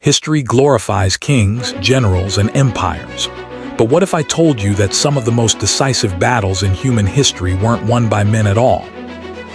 History glorifies kings, generals, and empires. But what if I told you that some of the most decisive battles in human history weren't won by men at all?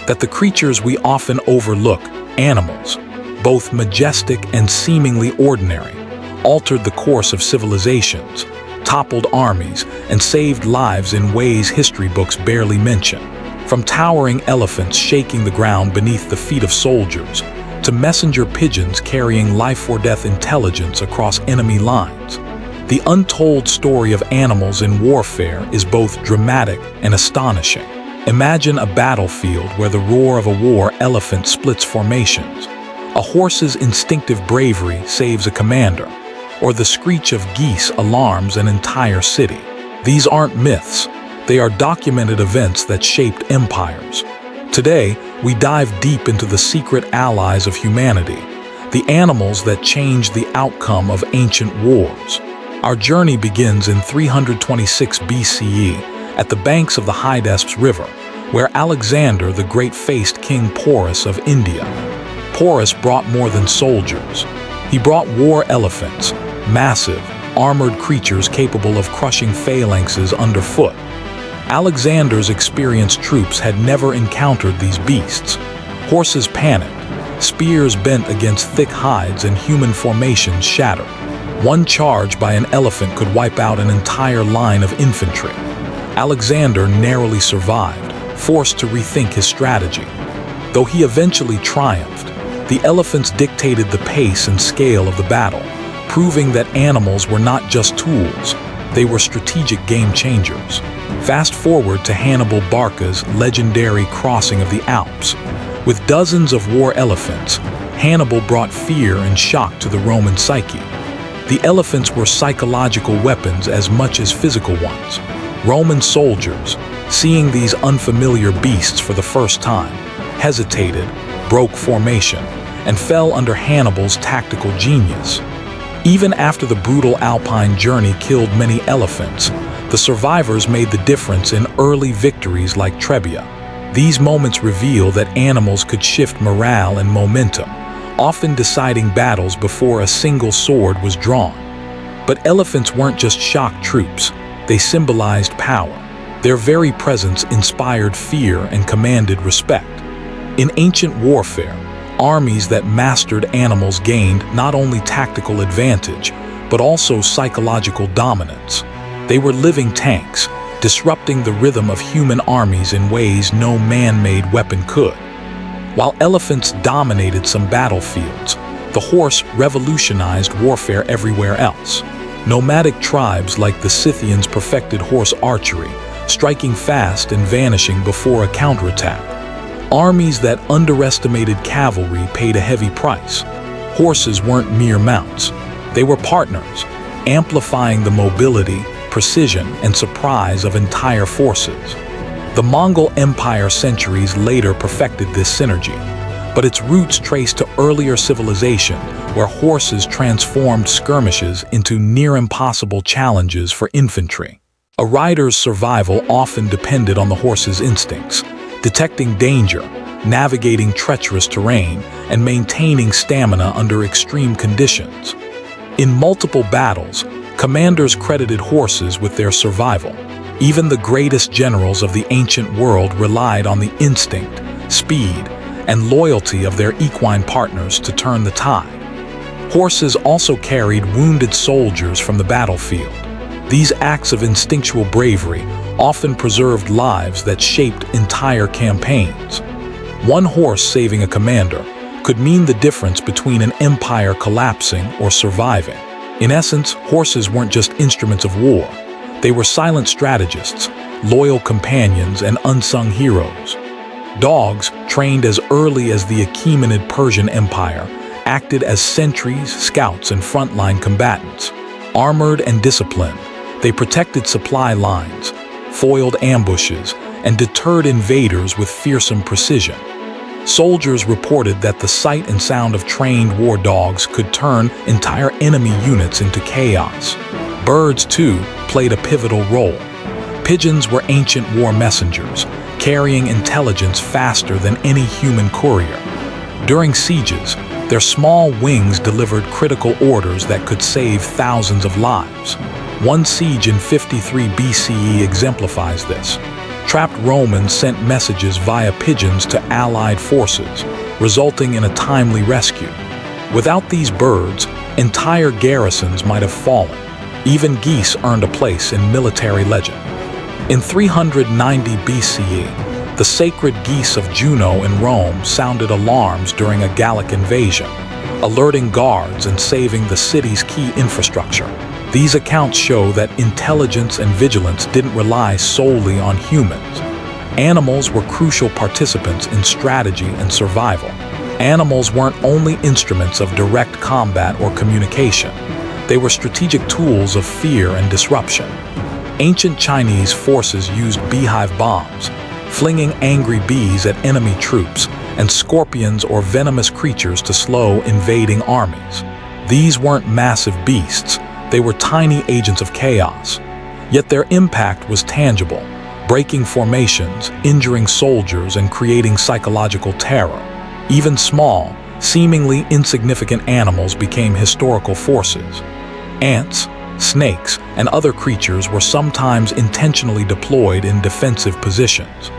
That the creatures we often overlook, animals, both majestic and seemingly ordinary, altered the course of civilizations, toppled armies, and saved lives in ways history books barely mention. From towering elephants shaking the ground beneath the feet of soldiers, to messenger pigeons carrying life-or-death intelligence across enemy lines. The untold story of animals in warfare is both dramatic and astonishing. Imagine a battlefield where the roar of a war elephant splits formations, a horse's instinctive bravery saves a commander, or the screech of geese alarms an entire city. These aren't myths, they are documented events that shaped empires. Today, we dive deep into the secret allies of humanity, the animals that changed the outcome of ancient wars. Our journey begins in 326 BCE at the banks of the Hydaspes River, where Alexander the Great faced King Porus of India. Porus brought more than soldiers. He brought war elephants, massive, armored creatures capable of crushing phalanxes underfoot. Alexander's experienced troops had never encountered these beasts. Horses panicked, spears bent against thick hides, and human formations shattered. One charge by an elephant could wipe out an entire line of infantry. Alexander narrowly survived, forced to rethink his strategy. Though he eventually triumphed, the elephants dictated the pace and scale of the battle, proving that animals were not just tools, they were strategic game changers. Fast forward to Hannibal Barca's legendary crossing of the Alps. With dozens of war elephants, Hannibal brought fear and shock to the Roman psyche. The elephants were psychological weapons as much as physical ones. Roman soldiers, seeing these unfamiliar beasts for the first time, hesitated, broke formation, and fell under Hannibal's tactical genius. Even after the brutal Alpine journey killed many elephants, the survivors made the difference in early victories like Trebia. These moments reveal that animals could shift morale and momentum, often deciding battles before a single sword was drawn. But elephants weren't just shock troops, they symbolized power. Their very presence inspired fear and commanded respect. In ancient warfare, armies that mastered animals gained not only tactical advantage, but also psychological dominance. They were living tanks, disrupting the rhythm of human armies in ways no man-made weapon could. While elephants dominated some battlefields, the horse revolutionized warfare everywhere else. Nomadic tribes like the Scythians perfected horse archery, striking fast and vanishing before a counterattack. Armies that underestimated cavalry paid a heavy price. Horses weren't mere mounts. They were partners, amplifying the mobility, precision, and surprise of entire forces. The Mongol Empire centuries later perfected this synergy, but its roots trace to earlier civilization where horses transformed skirmishes into near-impossible challenges for infantry. A rider's survival often depended on the horse's instincts, detecting danger, navigating treacherous terrain, and maintaining stamina under extreme conditions. In multiple battles, commanders credited horses with their survival. Even the greatest generals of the ancient world relied on the instinct, speed, and loyalty of their equine partners to turn the tide. Horses also carried wounded soldiers from the battlefield. These acts of instinctual bravery often preserved lives that shaped entire campaigns. One horse saving a commander could mean the difference between an empire collapsing or surviving. In essence, horses weren't just instruments of war. They were silent strategists, loyal companions, and unsung heroes. Dogs, trained as early as the Achaemenid Persian Empire, acted as sentries, scouts, and frontline combatants. Armored and disciplined, they protected supply lines, foiled ambushes, and deterred invaders with fearsome precision. Soldiers reported that the sight and sound of trained war dogs could turn entire enemy units into chaos. Birds, too, played a pivotal role. Pigeons were ancient war messengers, carrying intelligence faster than any human courier. During sieges, Their small wings delivered critical orders that could save thousands of lives. One siege in 53 BCE exemplifies this. Trapped Romans sent messages via pigeons to allied forces, resulting in a timely rescue. Without these birds, entire garrisons might have fallen. Even geese earned a place in military legend. In 390 BCE, the sacred geese of Juno in Rome sounded alarms during a Gallic invasion, alerting guards and saving the city's key infrastructure. These accounts show that intelligence and vigilance didn't rely solely on humans. Animals were crucial participants in strategy and survival. Animals weren't only instruments of direct combat or communication. They were strategic tools of fear and disruption. Ancient Chinese forces used beehive bombs, flinging angry bees at enemy troops, and scorpions or venomous creatures to slow invading armies. These weren't massive beasts. They were tiny agents of chaos. Yet their impact was tangible, breaking formations, injuring soldiers, and creating psychological terror. Even small, seemingly insignificant animals became historical forces. Ants, snakes, and other creatures were sometimes intentionally deployed in defensive positions.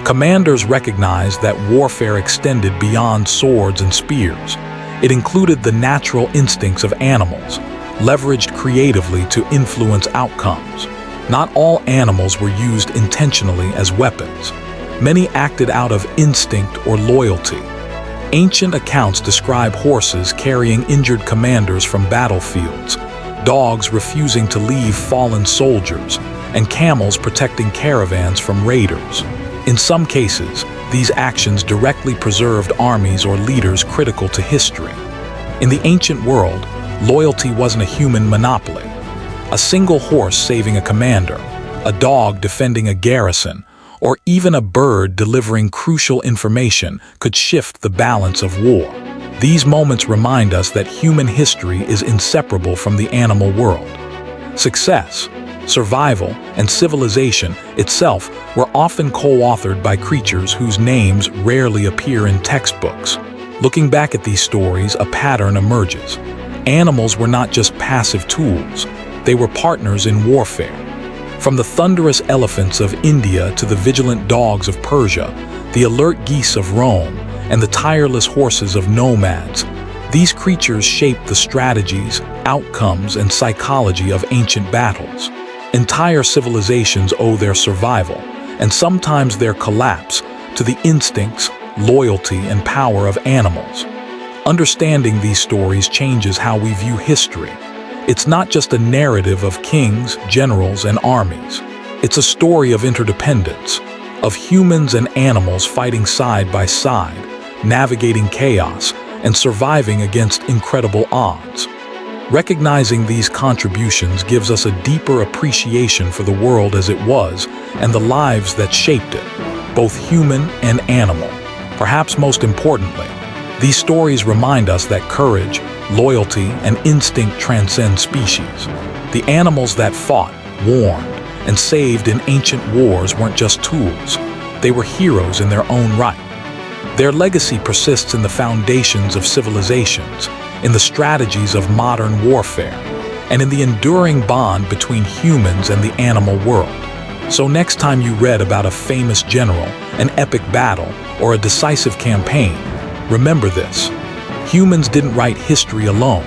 Commanders recognized that warfare extended beyond swords and spears. It included the natural instincts of animals, leveraged creatively to influence outcomes. Not all animals were used intentionally as weapons. Many acted out of instinct or loyalty. Ancient accounts describe horses carrying injured commanders from battlefields, dogs refusing to leave fallen soldiers, and camels protecting caravans from raiders. In some cases, these actions directly preserved armies or leaders critical to history. In the ancient world, loyalty wasn't a human monopoly. A single horse saving a commander, a dog defending a garrison, or even a bird delivering crucial information could shift the balance of war. These moments remind us that human history is inseparable from the animal world. Success, survival, and civilization itself were often co-authored by creatures whose names rarely appear in textbooks. Looking back at these stories, a pattern emerges. Animals were not just passive tools, they were partners in warfare. From the thunderous elephants of India to the vigilant dogs of Persia, the alert geese of Rome, and the tireless horses of nomads, these creatures shaped the strategies, outcomes, and psychology of ancient battles. Entire civilizations owe their survival, and sometimes their collapse, to the instincts, loyalty, and power of animals. Understanding these stories changes how we view history. It's not just a narrative of kings, generals, and armies. It's a story of interdependence, of humans and animals fighting side by side, navigating chaos, and surviving against incredible odds. Recognizing these contributions gives us a deeper appreciation for the world as it was and the lives that shaped it, both human and animal. Perhaps most importantly, these stories remind us that courage, loyalty, and instinct transcend species. The animals that fought, warned, and saved in ancient wars weren't just tools. They were heroes in their own right. Their legacy persists in the foundations of civilizations, in the strategies of modern warfare, and in the enduring bond between humans and the animal world. So next time you read about a famous general, an epic battle, or a decisive campaign, remember this: humans didn't write history alone.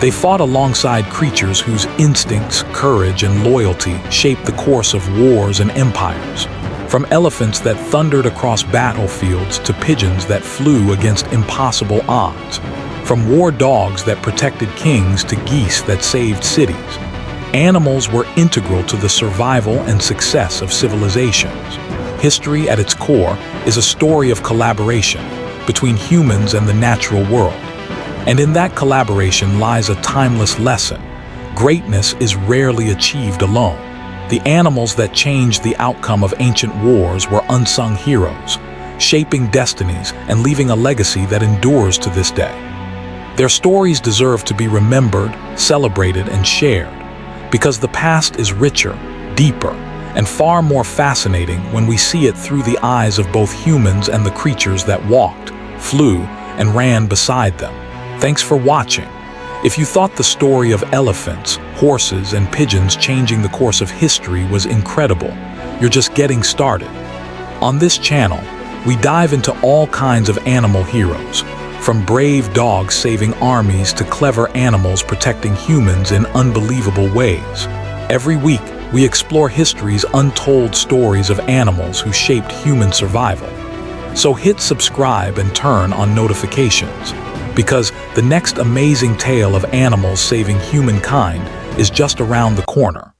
They fought alongside creatures whose instincts, courage, and loyalty shaped the course of wars and empires. From elephants that thundered across battlefields to pigeons that flew against impossible odds. From war dogs that protected kings to geese that saved cities. Animals were integral to the survival and success of civilizations. History at its core is a story of collaboration between humans and the natural world. And in that collaboration lies a timeless lesson. Greatness is rarely achieved alone. The animals that changed the outcome of ancient wars were unsung heroes, shaping destinies and leaving a legacy that endures to this day. Their stories deserve to be remembered, celebrated, and shared, because the past is richer, deeper, and far more fascinating when we see it through the eyes of both humans and the creatures that walked, flew, and ran beside them. Thanks for watching. If you thought the story of elephants, horses, and pigeons changing the course of history was incredible, you're just getting started. On this channel, we dive into all kinds of animal heroes, from brave dogs saving armies to clever animals protecting humans in unbelievable ways. Every week, we explore history's untold stories of animals who shaped human survival. So hit subscribe and turn on notifications, because the next amazing tale of animals saving humankind is just around the corner.